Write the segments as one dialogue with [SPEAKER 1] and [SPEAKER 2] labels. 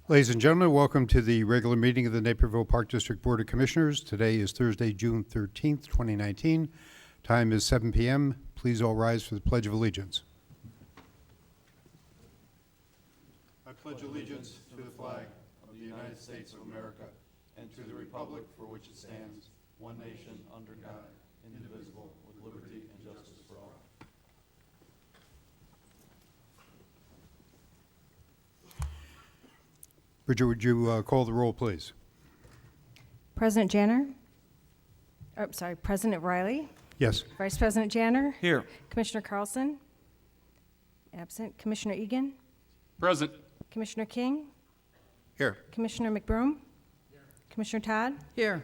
[SPEAKER 1] Ladies and gentlemen, welcome to the regular meeting of the Naperville Park District Board of Commissioners. Today is Thursday, June 13th, 2019. Time is 7 p.m. Please all rise for the Pledge of Allegiance. I pledge allegiance to the flag of the United States of America and to the republic for which it stands, one nation, under God, indivisible, with liberty and justice for all. Bridget, would you call the roll, please?
[SPEAKER 2] President Janner? President Riley?
[SPEAKER 1] Yes.
[SPEAKER 2] Vice President Janner?
[SPEAKER 3] Here.
[SPEAKER 2] Commissioner Carlson? Absent. Commissioner Egan?
[SPEAKER 3] Present.
[SPEAKER 2] Commissioner King?
[SPEAKER 1] Here.
[SPEAKER 2] Commissioner McBroom? Here. Commissioner Todd?
[SPEAKER 3] Here.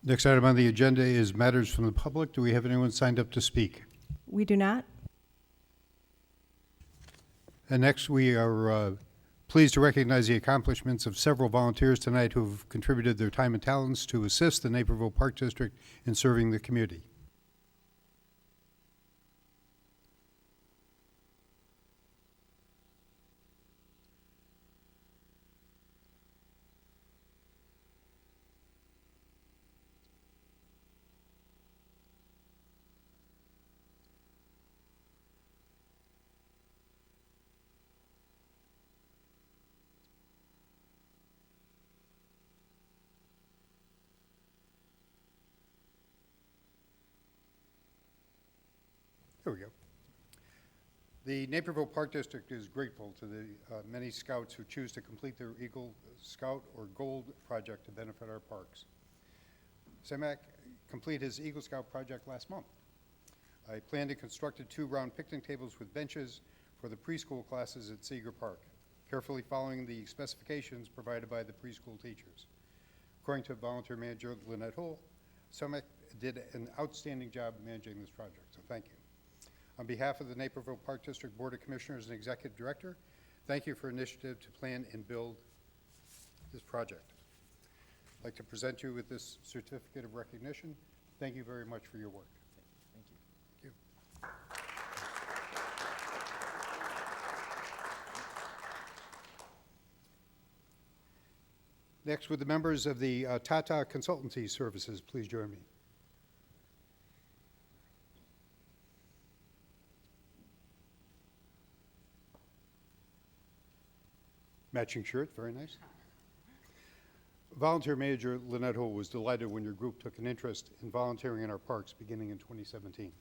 [SPEAKER 1] Next item on the agenda is matters from the public. Do we have anyone signed up to speak?
[SPEAKER 2] We do not.
[SPEAKER 1] And next, we are pleased to recognize the accomplishments of several volunteers tonight who have contributed their time and talents to assist the Naperville Park District in serving the community. There we go. The Naperville Park District is grateful to the many scouts who choose to complete their Eagle Scout or Gold project to benefit our parks. CEMAC completed his Eagle Scout project last month. I planned and constructed 2 round picnic tables with benches for the preschool classes at Seeger Park, carefully following the specifications provided by the preschool teachers. According to volunteer manager Lynette Hull, CEMAC did an outstanding job managing this project, so thank you. On behalf of the Naperville Park District Board of Commissioners and Executive Director, thank you for initiative to plan and build this project. I'd like to present you with this certificate of recognition. Thank you very much for your work.
[SPEAKER 3] Thank you.
[SPEAKER 1] Thank you. Next, would the members of the Tata Consultancy Services please join me? Matching shirt, very nice. Volunteer Manager Lynette Hull was delighted when your group took an interest in volunteering in our parks beginning in 2017.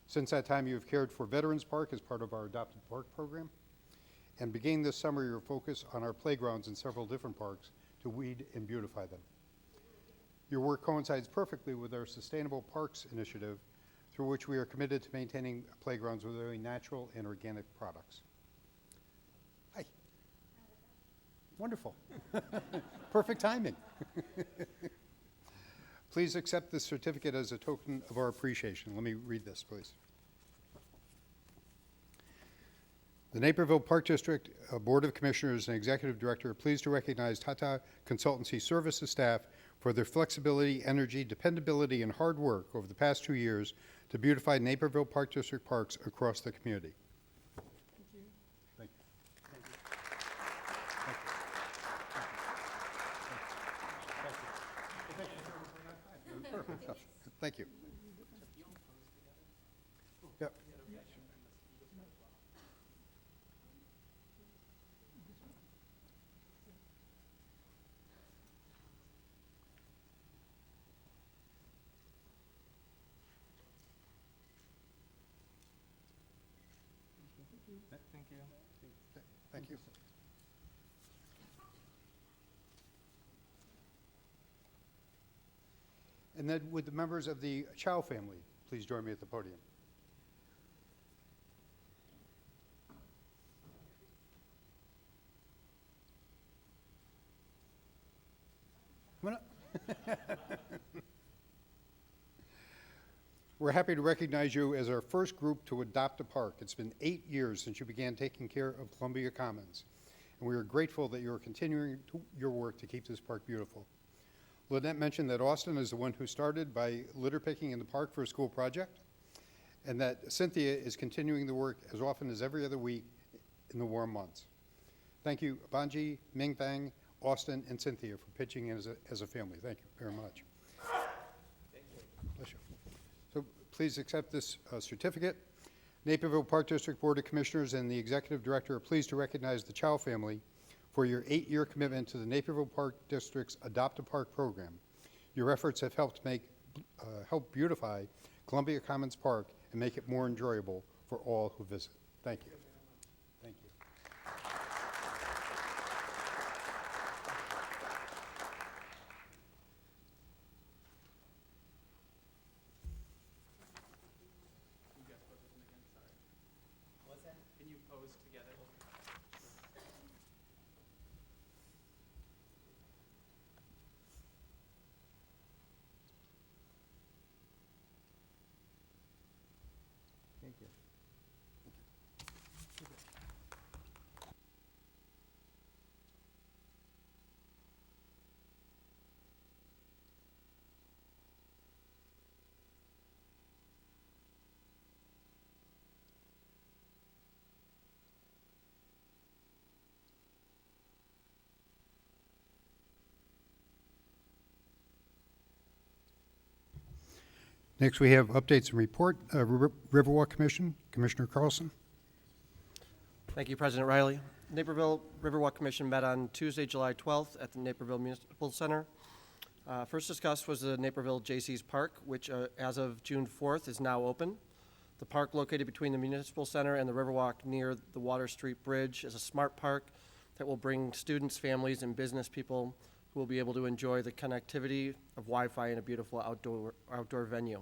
[SPEAKER 1] Since that time, you have cared for Veterans Park as part of our Adopted Park program, and beginning this summer, your focus on our playgrounds in several different parks to weed and beautify them. Your work coincides perfectly with our Sustainable Parks initiative, through which we are committed to maintaining playgrounds with only natural and organic products. Hi. Wonderful. Perfect timing. Please accept this certificate as a token of our appreciation. Let me read this, please. The Naperville Park District Board of Commissioners and Executive Director are pleased to recognize Tata Consultancy Services staff for their flexibility, energy, dependability, and hard work over the past 2 years to beautify Naperville Park District parks across the community. Thank you. Yep.
[SPEAKER 3] Thank you.
[SPEAKER 1] Thank you. And then would the members of the Chow family please join me at the podium? Come on up. We're happy to recognize you as our first group to adopt a park. It's been 8 years since you began taking care of Columbia Commons, and we are grateful that you are continuing your work to keep this park beautiful. Lynette mentioned that Austin is the one who started by litter picking in the park for a school project, and that Cynthia is continuing the work as often as every other week in the warm months. Thank you, Banji, Ming Fang, Austin, and Cynthia for pitching in as a family. Thank you very much. Thank you. Bless you. So please accept this certificate. Naperville Park District Board of Commissioners and the Executive Director are pleased to recognize the Chow family for your 8-year commitment to the Naperville Park District's Adopt a Park program. Your efforts have helped help beautify Columbia Commons Park and make it more enjoyable for all who visit. Thank you. Thank you.
[SPEAKER 3] What's that? Can you pose together? Thank you.
[SPEAKER 1] Next, we have updates and report. Riverwalk Commission, Commissioner Carlson.
[SPEAKER 4] Thank you, President Riley. Naperville Riverwalk Commission met on Tuesday, July 12th at the Naperville Municipal Center. First discussed was the Naperville J.C.'s Park, which as of June 4th is now open. The park located between the Municipal Center and the Riverwalk near the Water Street Bridge is a smart park that will bring students, families, and business people who will be able to enjoy the connectivity of Wi-Fi in a beautiful outdoor venue.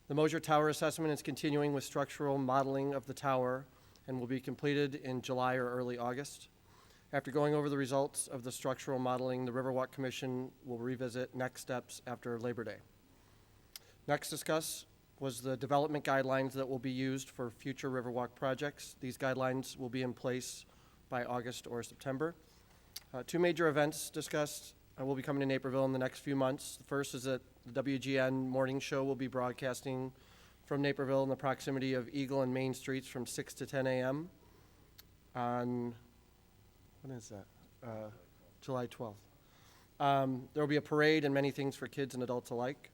[SPEAKER 4] The Moser Tower assessment is continuing with structural modeling of the tower and will be completed in July or early August. After going over the results of the structural modeling, the Riverwalk Commission will revisit next steps after Labor Day. Next discussed was the development guidelines that will be used for future Riverwalk projects. These guidelines will be in place by August or September. Two major events discussed will be coming to Naperville in the next few months. The first is that the WGN morning show will be broadcasting from Naperville in the proximity of Eagle and Main Streets from 6 to 10 a.m. on, when is that? July 12th. There will be a parade and many things for kids and adults alike.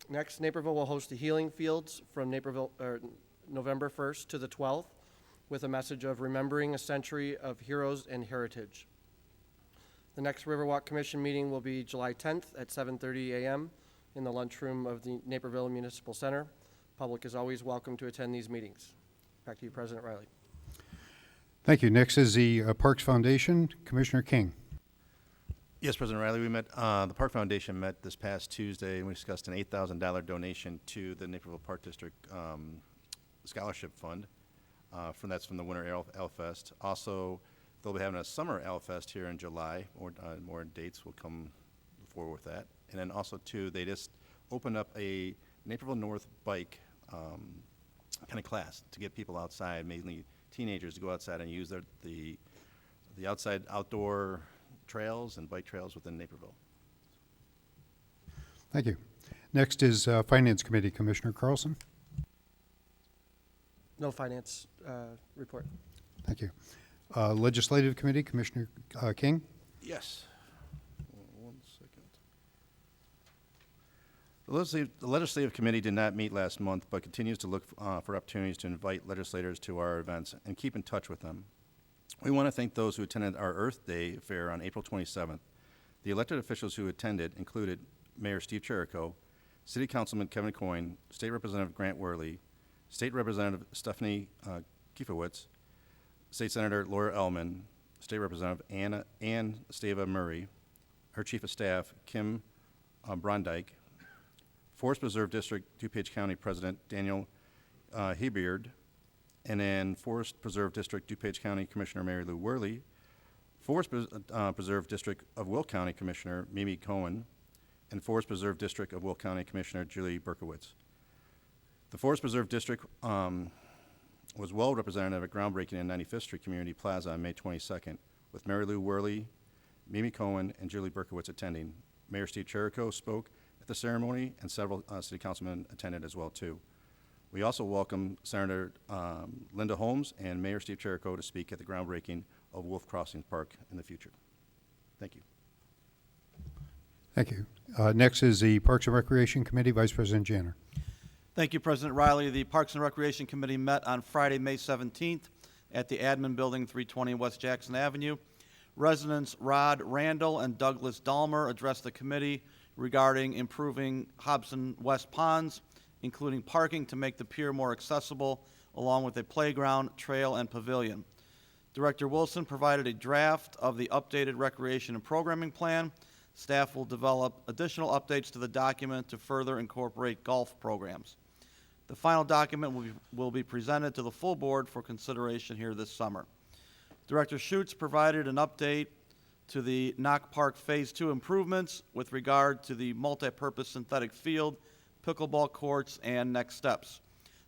[SPEAKER 4] Next, Naperville will host the Healing Fields from November 1st to the 12th with a message of remembering a century of heroes and heritage. The next Riverwalk Commission meeting will be July 10th at 7:30 a.m. in the lunchroom of the Naperville Municipal Center. Public is always welcome to attend these meetings. Back to you, President Riley.
[SPEAKER 1] Thank you. Next is the Parks Foundation, Commissioner King.
[SPEAKER 5] Yes, President Riley, the Park Foundation met this past Tuesday, and we discussed an $8,000 donation to the Naperville Park District Scholarship Fund. That's from the Winter Ale Fest. Also, they'll be having a Summer Ale Fest here in July. More dates will come forward with that. And then also, too, they just opened up a Naperville North bike kind of class to get people outside, mainly teenagers, to go outside and use the outdoor trails and bike trails within Naperville.
[SPEAKER 1] Thank you. Next is Finance Committee, Commissioner Carlson.
[SPEAKER 4] No finance report.
[SPEAKER 1] Thank you. Legislative Committee, Commissioner King.
[SPEAKER 5] Yes. One second. The Legislative Committee did not meet last month, but continues to look for opportunities to invite legislators to our events and keep in touch with them. We want to thank those who attended our Earth Day fair on April 27th. The elected officials who attended included Mayor Steve Cherico, City Councilman Kevin Coyne, State Representative Grant Worley, State Representative Stephanie Kiefowitz, State Senator Laura Ellman, State Representative Ann Stava Murray, her Chief of Staff Kim Brondike, Forest Preserve District DuPage County President Daniel Hebeard, and then Forest Preserve District DuPage County Commissioner Mary Lou Worley, Forest Preserve District of Will County Commissioner Mimi Cohen, and Forest Preserve District of Will County Commissioner Julie Berkowitz. The Forest Preserve District was well represented at a groundbreaking in 95th Street Community Plaza on May 22nd, with Mary Lou Worley, Mimi Cohen, and Julie Berkowitz attending. Mayor Steve Cherico spoke at the ceremony, and several city councilmen attended as well, too. We also welcome Senator Linda Holmes and Mayor Steve Cherico to speak at the groundbreaking of Wolf Crossing Park in the future. Thank you.
[SPEAKER 1] Thank you. Next is the Parks and Recreation Committee, Vice President Janner.
[SPEAKER 6] Thank you, President Riley. The Parks and Recreation Committee met on Friday, May 17th at the Admin Building, 320 West Jackson Avenue. Residents Rod Randall and Douglas Dahmer addressed the committee regarding improving Hobson West ponds, including parking to make the pier more accessible, along with a playground, trail, and pavilion. Director Wilson provided a draft of the updated recreation and programming plan. Staff will develop additional updates to the document to further incorporate golf programs. The final document will be presented to the full board for consideration here this summer. Director Schutz provided an update to the Knock Park Phase 2 improvements with regard to the multi-purpose synthetic field, pickleball courts, and next steps.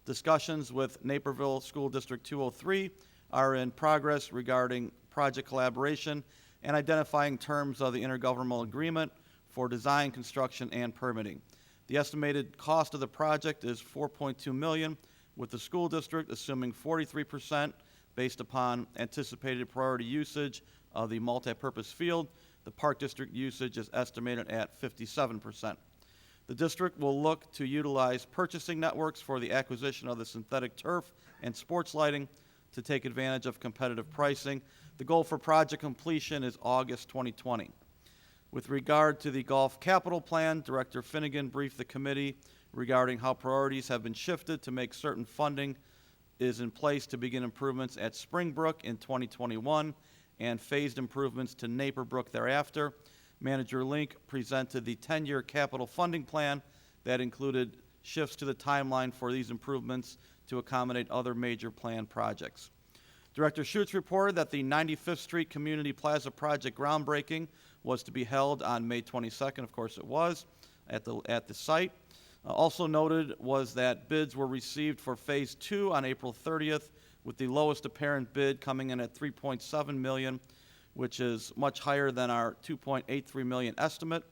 [SPEAKER 6] Discussions with Naperville School District 203 are in progress regarding project collaboration and identifying terms of the intergovernmental agreement for design, construction, and permitting. The estimated cost of the project is $4.2 million, with the school district assuming 43% based upon anticipated priority usage of the multipurpose field. The park district usage is estimated at 57%. The district will look to utilize purchasing networks for the acquisition of the synthetic turf and sports lighting to take advantage of competitive pricing. The goal for project completion is August 2020. With regard to the golf capital plan, Director Finnegan briefed the committee regarding how priorities have been shifted to make certain funding is in place to begin improvements at Springbrook in 2021 and phased improvements to Naperbrook thereafter. Manager Link presented the 10-year capital funding plan that included shifts to the timeline for these improvements to accommodate other major planned projects. Director Schutz reported that the 95th Street Community Plaza project groundbreaking was to be held on May 22nd. Of course, it was at the site. Also noted was that bids were received for Phase 2 on April 30th, with the lowest apparent bid coming in at $3.7 million, which is much higher than our $2.83 million estimate.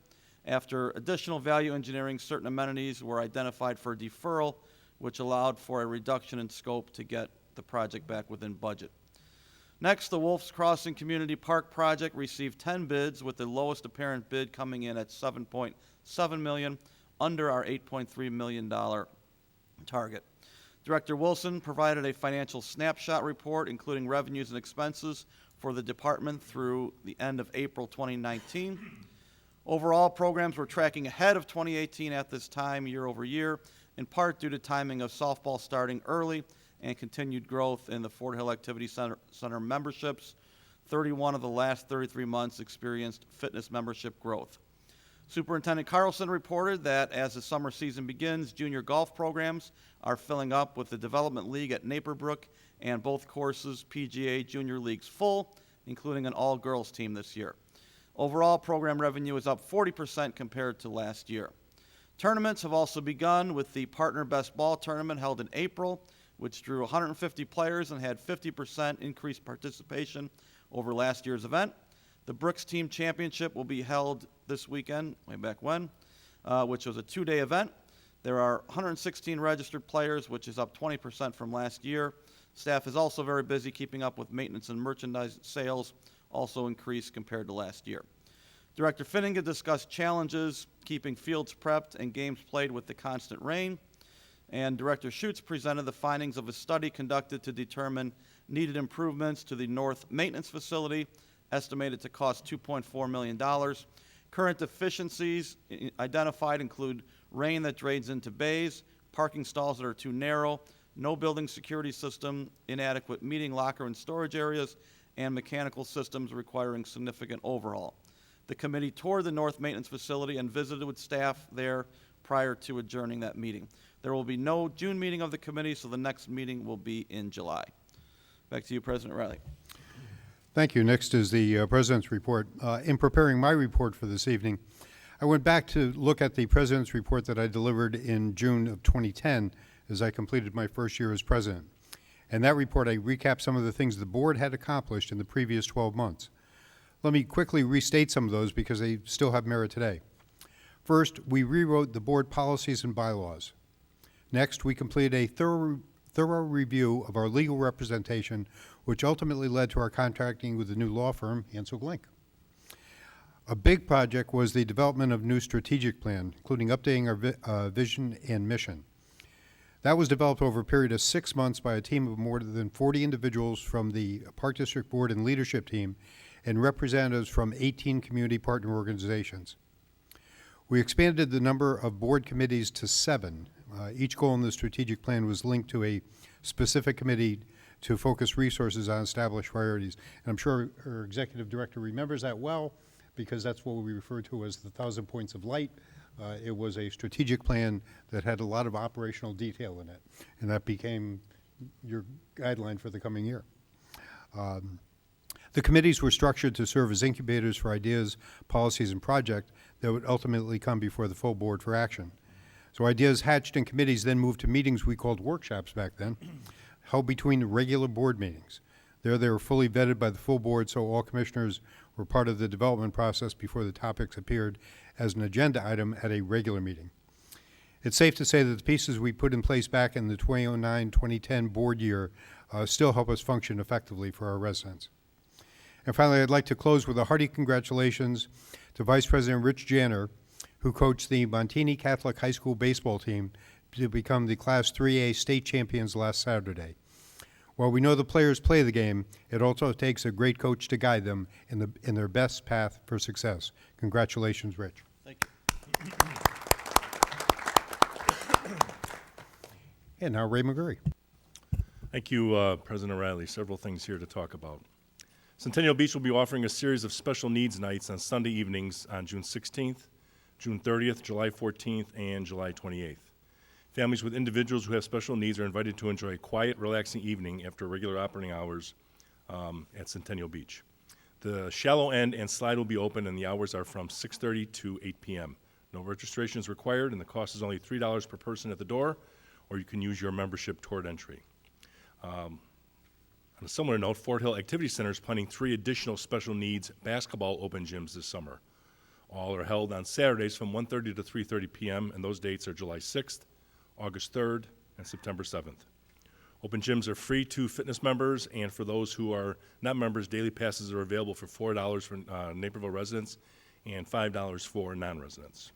[SPEAKER 6] After additional value engineering, certain amenities were identified for deferral, which allowed for a reduction in scope to get the project back within budget. Next, the Wolf's Crossing Community Park project received 10 bids, with the lowest apparent bid coming in at $7.7 million, under our $8.3 million target. Director Wilson provided a financial snapshot report, including revenues and expenses for the department through the end of April 2019. Overall, programs were tracking ahead of 2018 at this time, year over year, in part due to timing of softball starting early and continued growth in the Fort Hill Activity Center memberships. 31 of the last 33 months experienced fitness membership growth. Superintendent Carlson reported that as the summer season begins, junior golf programs are filling up, with the Development League at Naperbrook and both courses PGA Junior Leagues full, including an all-girls team this year. Overall, program revenue is up 40% compared to last year. Tournaments have also begun, with the Partner Best Ball Tournament held in April, which drew 150 players and had 50% increased participation over last year's event. The Brooks Team Championship will be held this weekend, way back when, which was a 2-day event. There are 116 registered players, which is up 20% from last year. Staff is also very busy keeping up with maintenance and merchandise sales, also increased compared to last year. Director Finnegan discussed challenges keeping fields prepped and games played with the constant rain. And Director Schutz presented the findings of a study conducted to determine needed improvements to the North Maintenance Facility, estimated to cost $2.4 million. Current deficiencies identified include rain that drains into bays, parking stalls that are too narrow, no building security system, inadequate meeting locker and storage areas, and mechanical systems requiring significant overhaul. The committee toured the North Maintenance Facility and visited with staff there prior to adjourning that meeting. There will be no June meeting of the committee, so the next meeting will be in July. Back to you, President Riley.
[SPEAKER 1] Thank you. Next is the President's report. In preparing my report for this evening, I went back to look at the President's report that I delivered in June of 2010 as I completed my first year as President. In that report, I recapped some of the things the board had accomplished in the previous 12 months. Let me quickly restate some of those because they still have merit today. First, we rewrote the board policies and bylaws. Next, we completed a thorough review of our legal representation, which ultimately led to our contracting with the new law firm, Hansel Glink. A big project was the development of a new strategic plan, including updating our vision and mission. That was developed over a period of 6 months by a team of more than 40 individuals from the Park District Board and Leadership Team and representatives from 18 community partner organizations. We expanded the number of board committees to 7. Each goal in the strategic plan was linked to a specific committee to focus resources on established priorities. And I'm sure our executive director remembers that well, because that's what we refer to as the 1,000 points of light. It was a strategic plan that had a lot of operational detail in it, and that became your guideline for the coming year. The committees were structured to serve as incubators for ideas, policies, and projects that would ultimately come before the full board for action. So ideas hatched in committees then moved to meetings we called workshops back then, held between the regular board meetings. There they were fully vetted by the full board, so all commissioners were part of the development process before the topics appeared as an agenda item at a regular meeting. It's safe to say that the pieces we put in place back in the 2009-2010 board year still help us function effectively for our residents. And finally, I'd like to close with a hearty congratulations to Vice President Rich Janner, who coached the Montini Catholic High School baseball team to become the Class 3A state champions last Saturday. While we know the players play the game, it also takes a great coach to guide them in their best path for success. Congratulations, Rich.
[SPEAKER 6] Thank you.
[SPEAKER 1] And now Ray McGurry.
[SPEAKER 7] Thank you, President Riley. Several things here to talk about. Centennial Beach will be offering a series of special needs nights on Sunday evenings on June 16th, June 30th, July 14th, and July 28th. Families with individuals who have special needs are invited to enjoy a quiet, relaxing evening after regular operating hours at Centennial Beach. The shallow end and slide will be open, and the hours are from 6:30 to 8 p.m. No registration is required, and the cost is only $3 per person at the door, or you can use your membership toward entry. On a similar note, Fort Hill Activity Center is planning 3 additional special needs basketball open gyms this summer. All are held on Saturdays from 1:30 to 3:30 p.m., and those dates are July 6th, August 3rd, and September 7th. Open gyms are free to fitness members, and for those who are not members, daily passes are available for $4 for Naperville residents and $5 for non-residents.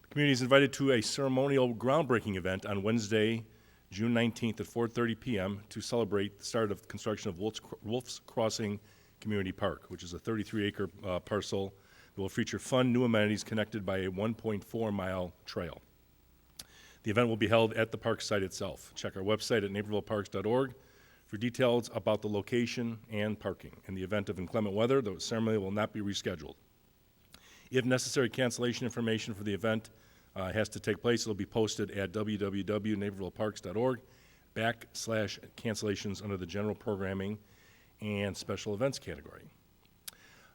[SPEAKER 7] The community is invited to a ceremonial groundbreaking event on Wednesday, June 19th at 4:30 p.m. to celebrate the start of construction of Wolf's Crossing Community Park, which is a 33-acre parcel that will feature fun new amenities connected by a 1.4-mile trail. The event will be held at the park site itself. Check our website at napervilleparks.org for details about the location and parking. In the event of inclement weather, the ceremony will not be rescheduled. If necessary, cancellation information for the event has to take place. It'll be posted at www.napervilleparks.org/cancellations under the general programming and special events category.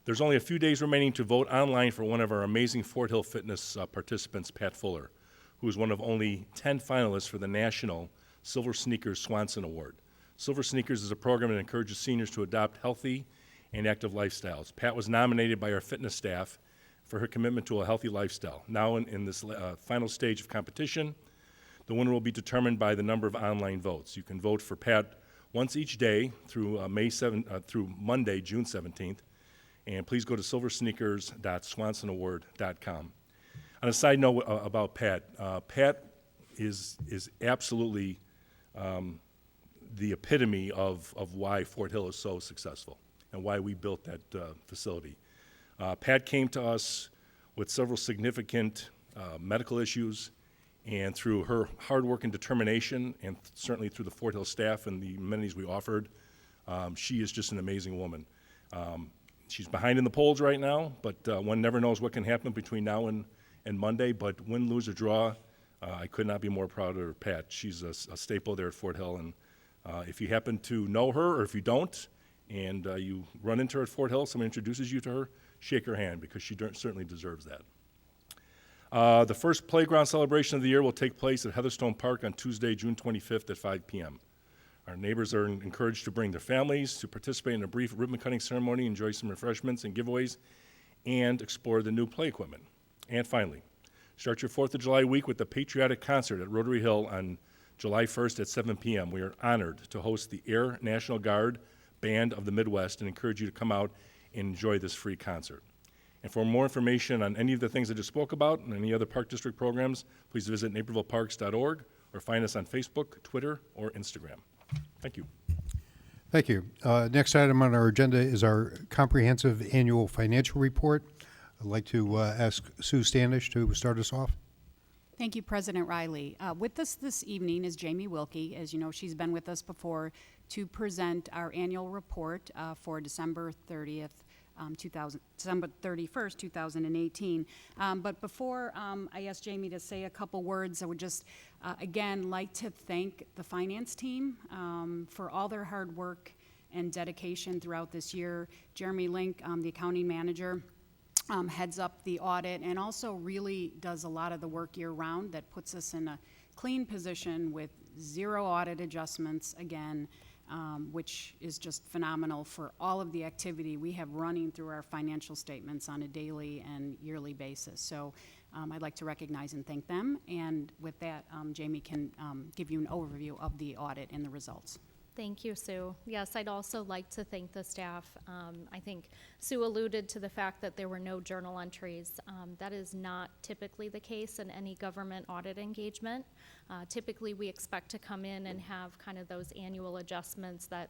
[SPEAKER 7] There's only a few days remaining to vote online for one of our amazing Fort Hill Fitness participants, Pat Fuller, who is one of only 10 finalists for the National Silver Sneakers Swanson Award. Silver Sneakers is a program that encourages seniors to adopt healthy and active lifestyles. Pat was nominated by our fitness staff for her commitment to a healthy lifestyle. Now in this final stage of competition, the winner will be determined by the number of online votes. You can vote for Pat once each day through through Monday, June 17th, and please go to silversneakers.swansonaward.com. On a side note about Pat, Pat is absolutely the epitome of why Fort Hill is so successful and why we built that facility. Pat came to us with several significant medical issues, and through her hard work and determination, and certainly through the Fort Hill staff and the amenities we offered, she is just an amazing woman. She's behind in the polls right now, but one never knows what can happen between now and Monday. But win, lose, or draw, I could not be more proud of Pat. She's a staple there at Fort Hill, and if you happen to know her, or if you don't, and you run into her at Fort Hill, someone introduces you to her, shake her hand, because she certainly deserves that. The first playground celebration of the year will take place at Heatherstone Park on Tuesday, June 25th at 5 p.m. Our neighbors are encouraged to bring their families to participate in a brief ribbon-cutting ceremony, enjoy some refreshments and giveaways, and explore the new play equipment. And finally, Start your 4th of July week with the Patriotic Concert at Rotary Hill on July 1st at 7 p.m. We are honored to host the Air National Guard Band of the Midwest and encourage you to come out and enjoy this free concert. And for more information on any of the things I just spoke about and any other Park District programs, please visit napervilleparks.org or find us on Facebook, Twitter, or Instagram. Thank you.
[SPEAKER 1] Thank you. Next item on our agenda is our comprehensive annual financial report. I'd like to ask Sue Standish to start us off.
[SPEAKER 8] Thank you, President Riley. With us this evening is Jamie Wilkie. As you know, she's been with us before to present our annual report for December 31st, 2018. But before I ask Jamie to say a couple words, I would just, again, like to thank the finance team for all their hard work and dedication throughout this year. Jeremy Link, the accounting manager, heads up the audit and also really does a lot of the work year-round that puts us in a clean position with 0 audit adjustments again, which is just phenomenal for all of the activity we have running through our financial statements on a daily and yearly basis. So I'd like to recognize and thank them. And with that, Jamie can give you an overview of the audit and the results.
[SPEAKER 9] Thank you, Sue. Yes, I'd also like to thank the staff. I think Sue alluded to the fact that there were no journal entries. That is not typically the case in any government audit engagement. Typically, we expect to come in and have kind of those annual adjustments that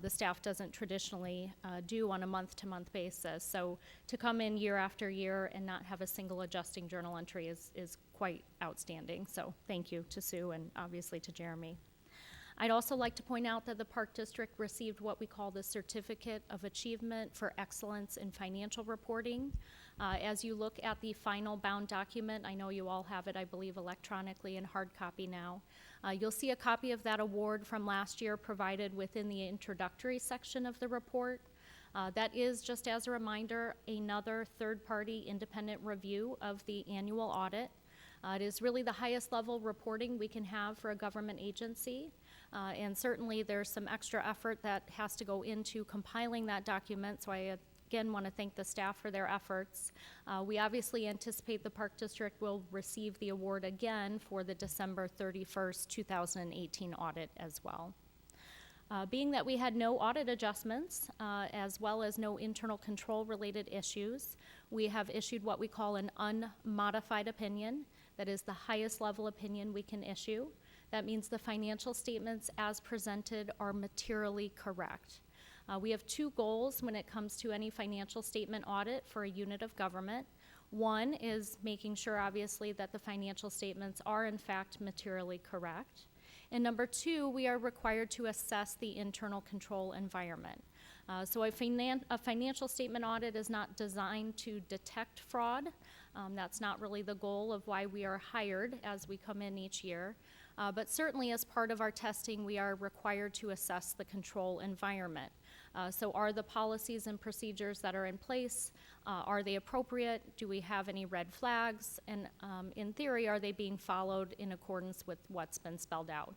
[SPEAKER 9] the staff doesn't traditionally do on a month-to-month basis. So to come in year after year and not have a single adjusting journal entry is quite outstanding. So thank you to Sue and obviously to Jeremy. I'd also like to point out that the Park District received what we call the Certificate of Achievement for Excellence in Financial Reporting. As you look at the final bound document, I know you all have it, I believe, electronically in hard copy now. You'll see a copy of that award from last year provided within the introductory section of the report. That is, just as a reminder, another third-party independent review of the annual audit. It is really the highest level reporting we can have for a government agency. And certainly there's some extra effort that has to go into compiling that document, so I again want to thank the staff for their efforts. We obviously anticipate the Park District will receive the award again for the December 31st, 2018 audit as well. Being that we had no audit adjustments, as well as no internal control related issues, we have issued what we call an unmodified opinion. That is the highest level opinion we can issue. That means the financial statements as presented are materially correct. We have 2 goals when it comes to any financial statement audit for a unit of government. One is making sure, obviously, that the financial statements are in fact materially correct. And number 2, we are required to assess the internal control environment. So a financial statement audit is not designed to detect fraud. That's not really the goal of why we are hired as we come in each year. But certainly as part of our testing, we are required to assess the control environment. So are the policies and procedures that are in place, are they appropriate? Do we have any red flags? And in theory, are they being followed in accordance with what's been spelled out?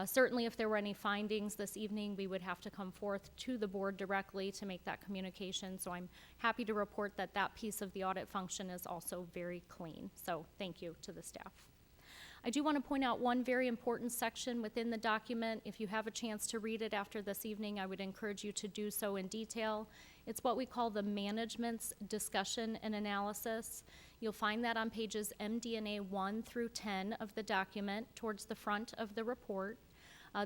[SPEAKER 9] Certainly if there were any findings this evening, we would have to come forth to the board directly to make that communication. So I'm happy to report that that piece of the audit function is also very clean. So thank you to the staff. I do want to point out one very important section within the document. If you have a chance to read it after this evening, I would encourage you to do so in detail. It's what we call the management's discussion and analysis. You'll find that on pages MD&A 1 through 10 of the document towards the front of the report.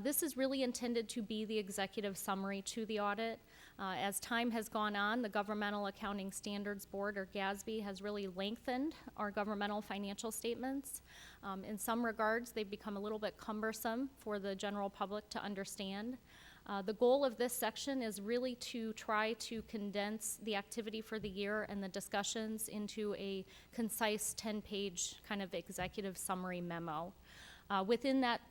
[SPEAKER 9] This is really intended to be the executive summary to the audit. As time has gone on, the Governmental Accounting Standards Board, or GASB, has really lengthened our governmental financial statements. In some regards, they've become a little bit cumbersome for the general public to understand. The goal of this section is really to try to condense the activity for the year and the discussions into a concise 10-page kind of executive summary memo. Within that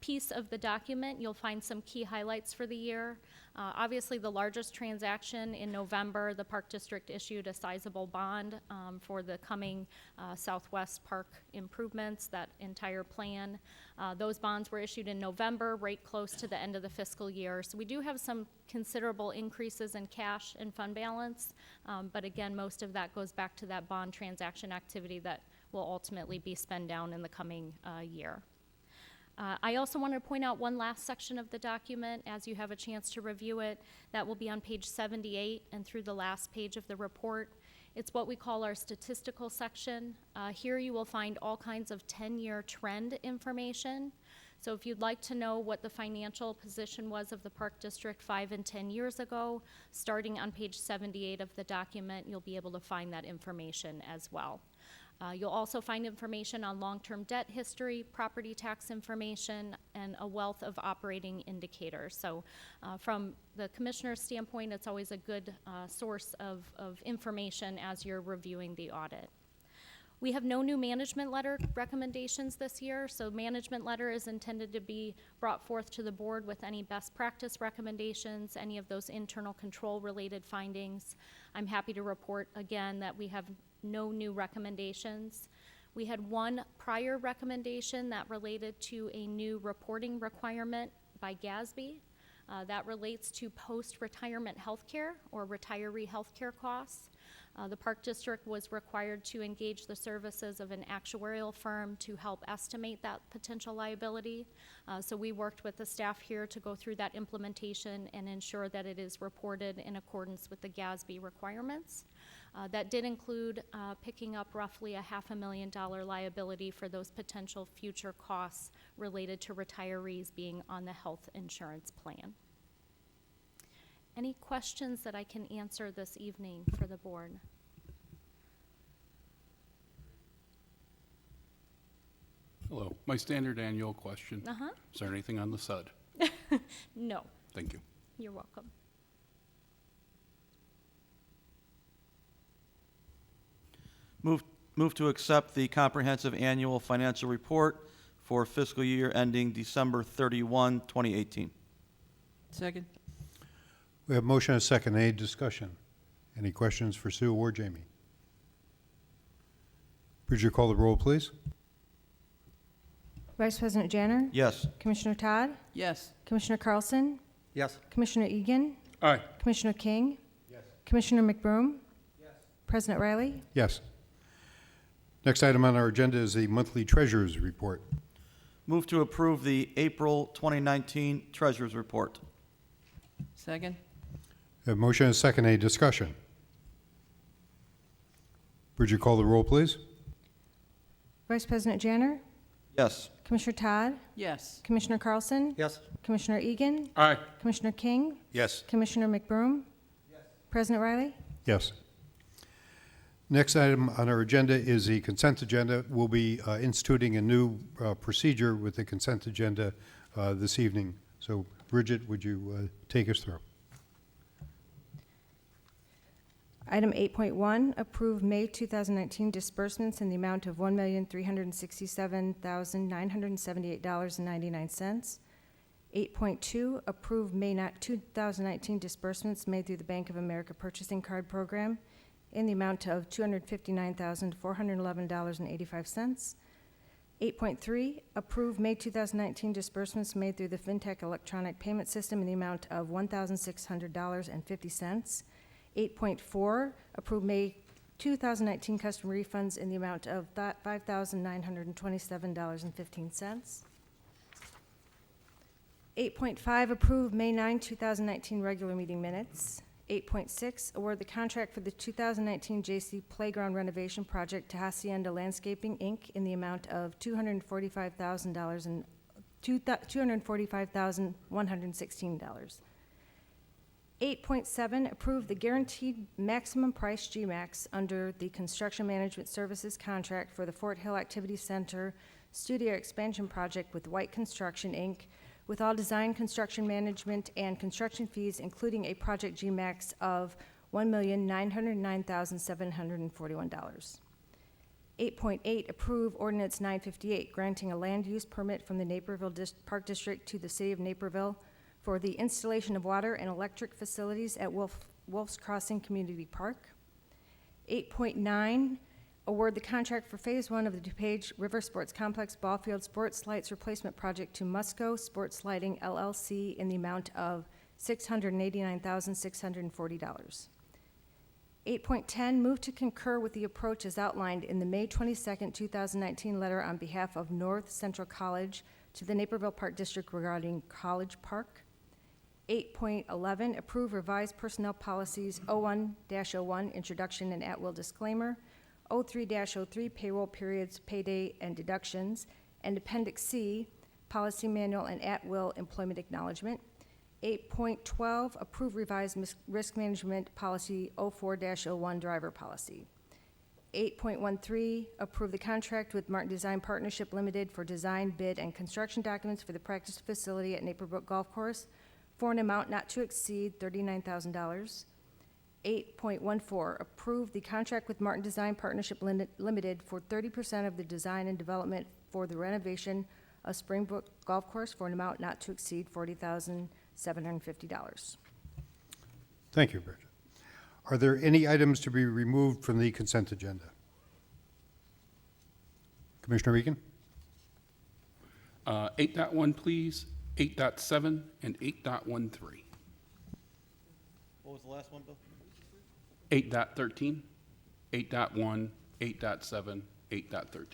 [SPEAKER 9] piece of the document, you'll find some key highlights for the year. Obviously, the largest transaction in November, the Park District issued a sizable bond for the coming Southwest Park improvements, that entire plan. Those bonds were issued in November, right close to the end of the fiscal year. So we do have some considerable increases in cash and fund balance, but again, most of that goes back to that bond transaction activity that will ultimately be spent down in the coming year. I also want to point out one last section of the document as you have a chance to review it. That will be on page 78 and through the last page of the report. It's what we call our statistical section. Here you will find all kinds of 10-year trend information. So if you'd like to know what the financial position was of the Park District 5 and 10 years ago, starting on page 78 of the document, you'll be able to find that information as well. You'll also find information on long-term debt history, property tax information, and a wealth of operating indicators. So from the commissioner's standpoint, it's always a good source of information as you're reviewing the audit. We have no new management letter recommendations this year, so management letter is intended to be brought forth to the board with any best practice recommendations, any of those internal control related findings. I'm happy to report again that we have no new recommendations. We had one prior recommendation that related to a new reporting requirement by GASB. That relates to post-retirement health care or retiree health care costs. The Park District was required to engage the services of an actuarial firm to help estimate that potential liability. So we worked with the staff here to go through that implementation and ensure that it is reported in accordance with the GASB requirements. That did include picking up roughly a $500,000 liability for those potential future costs related to retirees being on the health insurance plan. Any questions that I can answer this evening for the board?
[SPEAKER 10] Hello. My standard annual question. Is there anything on the SUD?
[SPEAKER 9] No.
[SPEAKER 10] Thank you.
[SPEAKER 9] You're welcome.
[SPEAKER 6] Move to accept the comprehensive annual financial report for fiscal year ending December 31, 2018.
[SPEAKER 3] Second.
[SPEAKER 1] We have motion and a second. Any discussion? Any questions for Sue or Jamie? Bridger, call the roll, please.
[SPEAKER 2] Vice President Janner?
[SPEAKER 6] Yes.
[SPEAKER 2] Commissioner Todd?
[SPEAKER 3] Yes.
[SPEAKER 2] Commissioner Carlson?
[SPEAKER 4] Yes.
[SPEAKER 2] Commissioner Egan?
[SPEAKER 7] Aye.
[SPEAKER 2] Commissioner King? Yes. Commissioner McBroom? Yes. President Riley?
[SPEAKER 1] Yes. Next item on our agenda is the monthly treasurer's report.
[SPEAKER 6] Move to approve the April 2019 Treasurers Report.
[SPEAKER 3] Second.
[SPEAKER 1] We have motion and a second. Any discussion? Bridger, call the roll, please.
[SPEAKER 2] Vice President Janner?
[SPEAKER 6] Yes.
[SPEAKER 2] Commissioner Todd?
[SPEAKER 3] Yes.
[SPEAKER 2] Commissioner Carlson?
[SPEAKER 4] Yes.
[SPEAKER 2] Commissioner Egan?
[SPEAKER 7] Aye.
[SPEAKER 2] Commissioner King?
[SPEAKER 5] Yes.
[SPEAKER 2] Commissioner McBroom? Yes. President Riley?
[SPEAKER 1] Yes. Next item on our agenda is the consent agenda. We'll be instituting a new procedure with the consent agenda this evening. So, Bridget, would you take us through?
[SPEAKER 2] Item 8.1, approve May 2019 disbursements in the amount of $1,367,978.99. 8.2, approve May 2019 disbursements made through the Bank of America Purchasing Card Program in the amount of $259,411.85. 8.3, approve May 2019 disbursements made through the FinTech electronic payment system in the amount of $1,600.50. 8.4, approve May 2019 customer refunds in the amount of $5,927.15. 8.5, approve May 9, 2019 regular meeting minutes. 8.6, award the contract for the 2019 J.C. Playground renovation project to Hacienda Landscaping, Inc. in the amount of $245,116. 8.7, approve the guaranteed maximum price GMAX under the Construction Management Services contract for the Fort Hill Activity Center studio expansion project with White Construction, Inc., with all design, construction management, and construction fees, including a project GMAX of $1,909,741. 8.8, approve Ordinance 958, granting a land use permit from the Naperville Park District to the City of Naperville for the installation of water and electric facilities at Wolf's Crossing Community Park. 8.9, award the contract for Phase 1 of the DuPage River Sports Complex Ball Field Sports Lights Replacement Project to Musco Sports Lighting LLC in the amount of $689,640. 8.10, move to concur with the approach as outlined in the May 22nd, 2019 letter on behalf of North Central College to the Naperville Park District regarding College Park. 8.11, approve revised personnel policies 01-01, introduction and at-will disclaimer, 03-03, payroll periods, payday and deductions, and Appendix C, policy manual and at-will employment acknowledgement. 8.12, approve revised risk management policy 04-01, driver policy. 8.13, approve the contract with Martin Design Partnership Limited for design, bid, and construction documents for the practice facility at Naperville Golf Course for an amount not to exceed $39,000. 8.14, approve the contract with Martin Design Partnership Limited for 30% of the design and development for the renovation of Springbrook Golf Course for an amount not to exceed $40,750.
[SPEAKER 1] Thank you, Bridget. Are there any items to be removed from the consent agenda? Commissioner Egan?
[SPEAKER 10] 8.1, please, 8.7, and 8.13.
[SPEAKER 6] What was the last one, Bill?
[SPEAKER 10] 8.13, 8.1, 8.7, 8.13.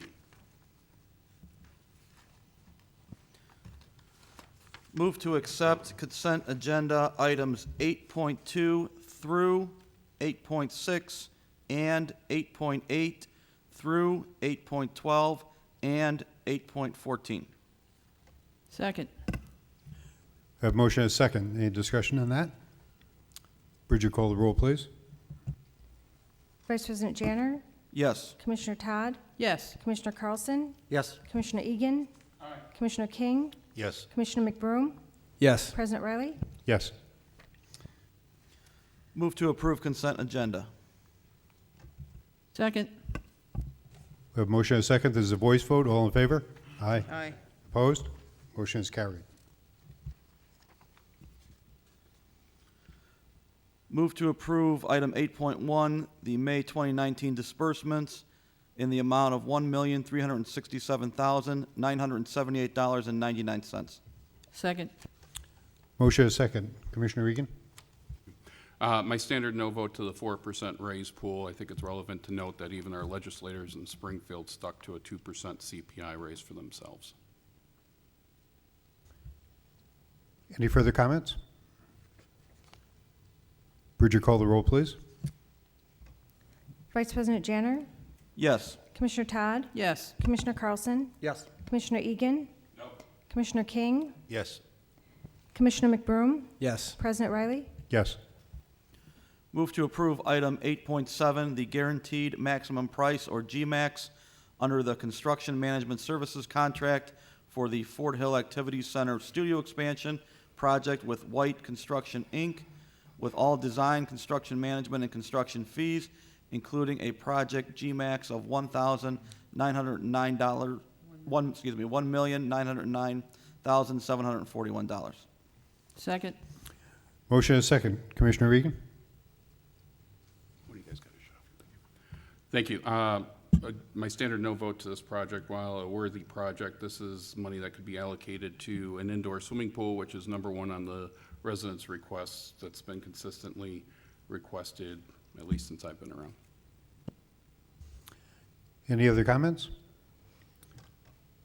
[SPEAKER 6] Move to accept consent agenda items 8.2 through 8.6 and 8.8 through 8.12 and 8.14.
[SPEAKER 3] Second.
[SPEAKER 1] I have motion and a second. Any discussion on that? Bridget, call the roll, please.
[SPEAKER 2] Vice President Janner,
[SPEAKER 6] Yes.
[SPEAKER 2] Commissioner Todd,
[SPEAKER 3] Yes.
[SPEAKER 2] Commissioner Carlson,
[SPEAKER 4] Yes.
[SPEAKER 2] Commissioner Egan, Commissioner King,
[SPEAKER 5] Yes.
[SPEAKER 2] Commissioner McBroom,
[SPEAKER 4] Yes.
[SPEAKER 2] President Riley.
[SPEAKER 1] Yes.
[SPEAKER 6] Move to approve consent agenda.
[SPEAKER 3] Second.
[SPEAKER 1] We have motion and a second. This is a voice vote. All in favor? Aye.
[SPEAKER 3] Aye.
[SPEAKER 1] Opposed? Motion is carried.
[SPEAKER 6] Move to approve item 8.1, the May 2019 disbursements in the amount of $1,367,978.99.
[SPEAKER 3] Second.
[SPEAKER 1] Motion and a second. Commissioner Egan?
[SPEAKER 10] My standard no vote to the 4% raise pool. I think it's relevant to note that even our legislators in Springfield stuck to a 2% CPI raise for themselves.
[SPEAKER 1] Any further comments? Bridget, call the roll, please.
[SPEAKER 2] Vice President Janner,
[SPEAKER 6] Yes.
[SPEAKER 2] Commissioner Todd,
[SPEAKER 3] Yes.
[SPEAKER 2] Commissioner Carlson,
[SPEAKER 4] Yes.
[SPEAKER 2] Commissioner Egan, Commissioner King,
[SPEAKER 5] Yes.
[SPEAKER 2] Commissioner McBroom,
[SPEAKER 4] Yes.
[SPEAKER 2] President Riley.
[SPEAKER 1] Yes.
[SPEAKER 6] Move to approve item 8.7, the guaranteed maximum price, or GMAX, under the Construction Management Services contract for the Fort Hill Activities Center studio expansion project with White Construction, Inc., with all design, construction management, and construction fees, including a project GMAX of $1,909,741.
[SPEAKER 3] Second.
[SPEAKER 1] Motion and a second. Commissioner Egan?
[SPEAKER 10] What do you guys got to shut off? Thank you. My standard no vote to this project, while a worthy project, this is money that could be allocated to an indoor swimming pool, which is number one on the residents' requests that's been consistently requested, at least since I've been around.
[SPEAKER 1] Any other comments?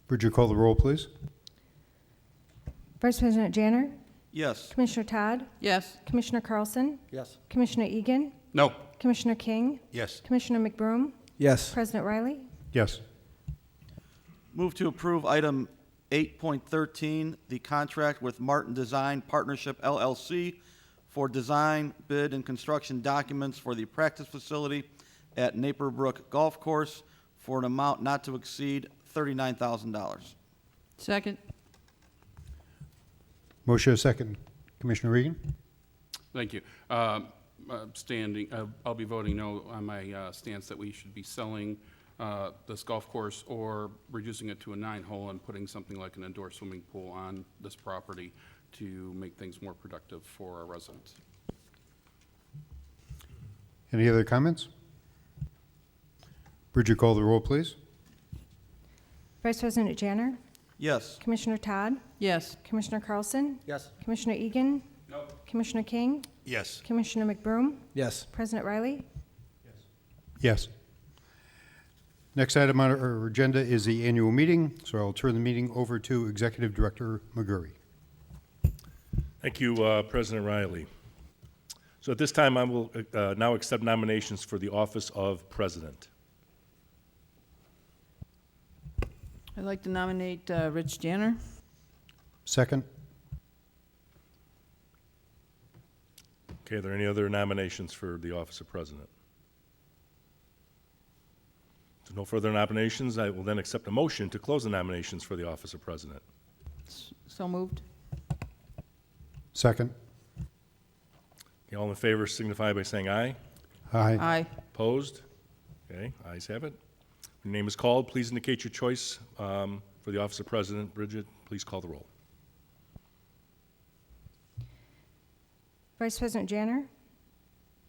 [SPEAKER 1] Bridget, call the roll, please.
[SPEAKER 2] Vice President Janner,
[SPEAKER 6] Yes.
[SPEAKER 2] Commissioner Todd,
[SPEAKER 3] Yes.
[SPEAKER 2] Commissioner Carlson,
[SPEAKER 4] Yes.
[SPEAKER 2] Commissioner Egan,
[SPEAKER 10] No.
[SPEAKER 2] Commissioner King,
[SPEAKER 5] Yes.
[SPEAKER 2] Commissioner McBroom,
[SPEAKER 4] Yes.
[SPEAKER 2] President Riley.
[SPEAKER 1] Yes.
[SPEAKER 6] Move to approve item 8.13, the contract with Martin Design Partnership LLC for design, bid, and construction documents for the practice facility at Naperbrook Golf Course for an amount not to exceed $39,000.
[SPEAKER 3] Second.
[SPEAKER 1] Motion and a second. Commissioner Egan?
[SPEAKER 10] Thank you. I'll be voting no on my stance that we should be selling this golf course or reducing it to a 9-hole and putting something like an indoor swimming pool on this property to make things more productive for our residents.
[SPEAKER 1] Any other comments? Bridget, call the roll, please.
[SPEAKER 2] Vice President Janner,
[SPEAKER 6] Yes.
[SPEAKER 2] Commissioner Todd,
[SPEAKER 3] Yes.
[SPEAKER 2] Commissioner Carlson,
[SPEAKER 4] Yes.
[SPEAKER 2] Commissioner Egan, Commissioner King,
[SPEAKER 5] Yes.
[SPEAKER 2] Commissioner McBroom,
[SPEAKER 4] Yes.
[SPEAKER 2] President Riley.
[SPEAKER 1] Yes. Next item on our agenda is the annual meeting, so I'll turn the meeting over to Executive Director McGurry.
[SPEAKER 7] Thank you, President Riley. So at this time, I will now accept nominations for the office of President.
[SPEAKER 3] I'd like to nominate Rich Janner.
[SPEAKER 1] Second?
[SPEAKER 7] Okay, are there any other nominations for the office of President? If there's no further nominations, I will then accept a motion to close the nominations for the office of President.
[SPEAKER 3] So moved.
[SPEAKER 1] Second?
[SPEAKER 7] Okay, all in favor signify by saying aye.
[SPEAKER 1] Aye.
[SPEAKER 3] Aye.
[SPEAKER 7] Opposed? Okay, ayes have it. When your name is called, please indicate your choice for the office of President. Bridget, please call the roll.
[SPEAKER 2] Vice President Janner?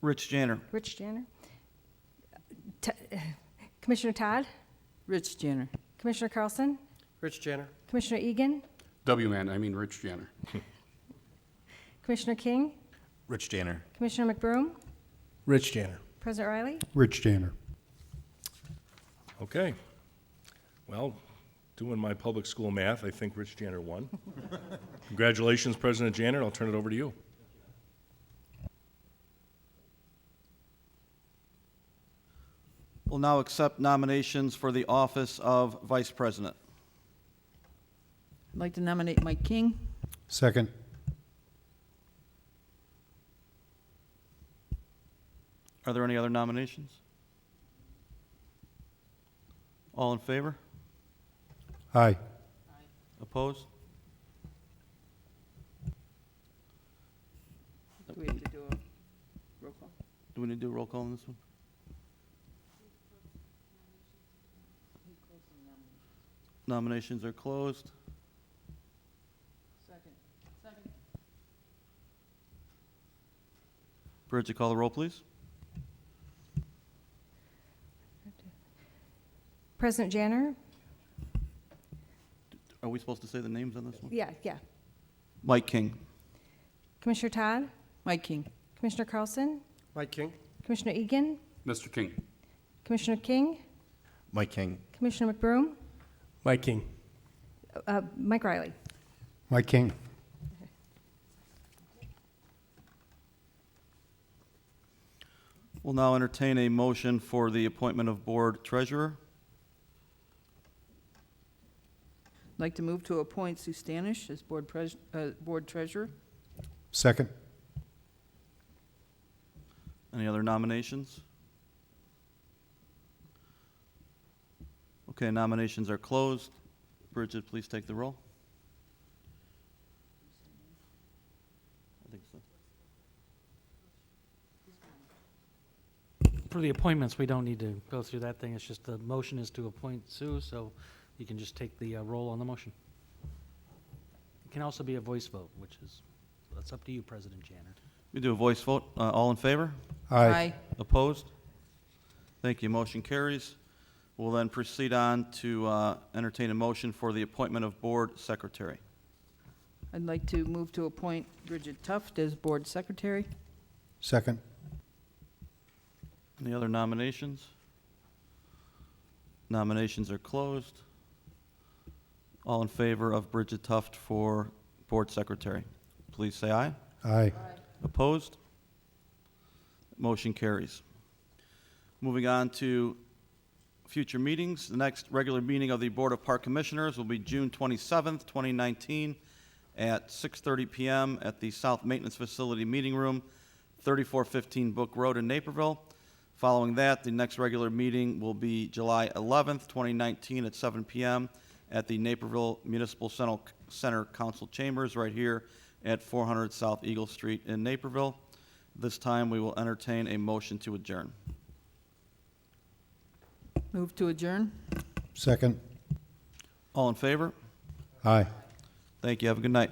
[SPEAKER 6] Rich Janner.
[SPEAKER 2] Rich Janner? Commissioner Todd?
[SPEAKER 3] Rich Janner.
[SPEAKER 2] Commissioner Carlson?
[SPEAKER 4] Rich Janner.
[SPEAKER 2] Commissioner Egan?
[SPEAKER 10] Rich Janner.
[SPEAKER 2] Commissioner King?
[SPEAKER 5] Rich Janner.
[SPEAKER 2] Commissioner McBroom?
[SPEAKER 11] Rich Janner.
[SPEAKER 2] President Riley?
[SPEAKER 1] Rich Janner.
[SPEAKER 7] Okay. Well, doing my public school math, I think Rich Janner won. Congratulations, President Janner. I'll turn it over to you.
[SPEAKER 6] We'll now accept nominations for the office of Vice President.
[SPEAKER 3] I'd like to nominate Mike King.
[SPEAKER 1] Second?
[SPEAKER 6] Are there any other nominations? All in favor?
[SPEAKER 1] Aye.
[SPEAKER 6] Opposed?
[SPEAKER 3] Do we have to do a roll call?
[SPEAKER 6] Do we need to do a roll call on this one? Nominations are closed.
[SPEAKER 3] Second.
[SPEAKER 6] Bridget, call the roll, please.
[SPEAKER 2] President Janner?
[SPEAKER 6] Are we supposed to say the names on this one?
[SPEAKER 2] Yeah.
[SPEAKER 6] Mike King.
[SPEAKER 2] Commissioner Todd?
[SPEAKER 3] Mike King.
[SPEAKER 2] Commissioner Carlson?
[SPEAKER 4] Mike King.
[SPEAKER 2] Commissioner Egan?
[SPEAKER 10] Mr. King.
[SPEAKER 2] Commissioner King?
[SPEAKER 5] Mike King.
[SPEAKER 2] Commissioner McBroom?
[SPEAKER 11] Mike King.
[SPEAKER 2] Mike Riley?
[SPEAKER 1] Mike King.
[SPEAKER 6] We'll now entertain a motion for the appointment of Board Treasurer.
[SPEAKER 3] I'd like to move to appoint Sue Stanish as Board Treasurer.
[SPEAKER 1] Second?
[SPEAKER 6] Any other nominations? Okay, nominations are closed. Bridget, please take the roll. I think so.
[SPEAKER 12] For the appointments, we don't need to go through that thing. It's just the motion is to appoint Sue, so you can just take the roll on the motion. It can also be a voice vote, which is, that's up to you, President Janner.
[SPEAKER 6] We do a voice vote. All in favor?
[SPEAKER 1] Aye.
[SPEAKER 6] Opposed? Thank you. Motion carries. We'll then proceed on to entertain a motion for the appointment of Board Secretary.
[SPEAKER 3] I'd like to move to appoint Bridget Tuft as Board Secretary.
[SPEAKER 1] Second?
[SPEAKER 6] Any other nominations? Nominations are closed. All in favor of Bridget Tuft for Board Secretary, please say aye.
[SPEAKER 1] Aye.
[SPEAKER 6] Opposed? Motion carries. Moving on to future meetings. The next regular meeting of the Board of Park Commissioners will be June 27th, 2019, at 6:30 p.m. at the South Maintenance Facility Meeting Room, 3415 Book Road in Naperville. Following that, the next regular meeting will be July 11th, 2019, at 7 p.m. at the Naperville Municipal Center Council Chambers right here at 400 South Eagle Street in Naperville. This time, we will entertain a motion to adjourn.
[SPEAKER 3] Move to adjourn.
[SPEAKER 1] Second?
[SPEAKER 6] All in favor?
[SPEAKER 1] Aye.
[SPEAKER 6] Thank you. Have a good night.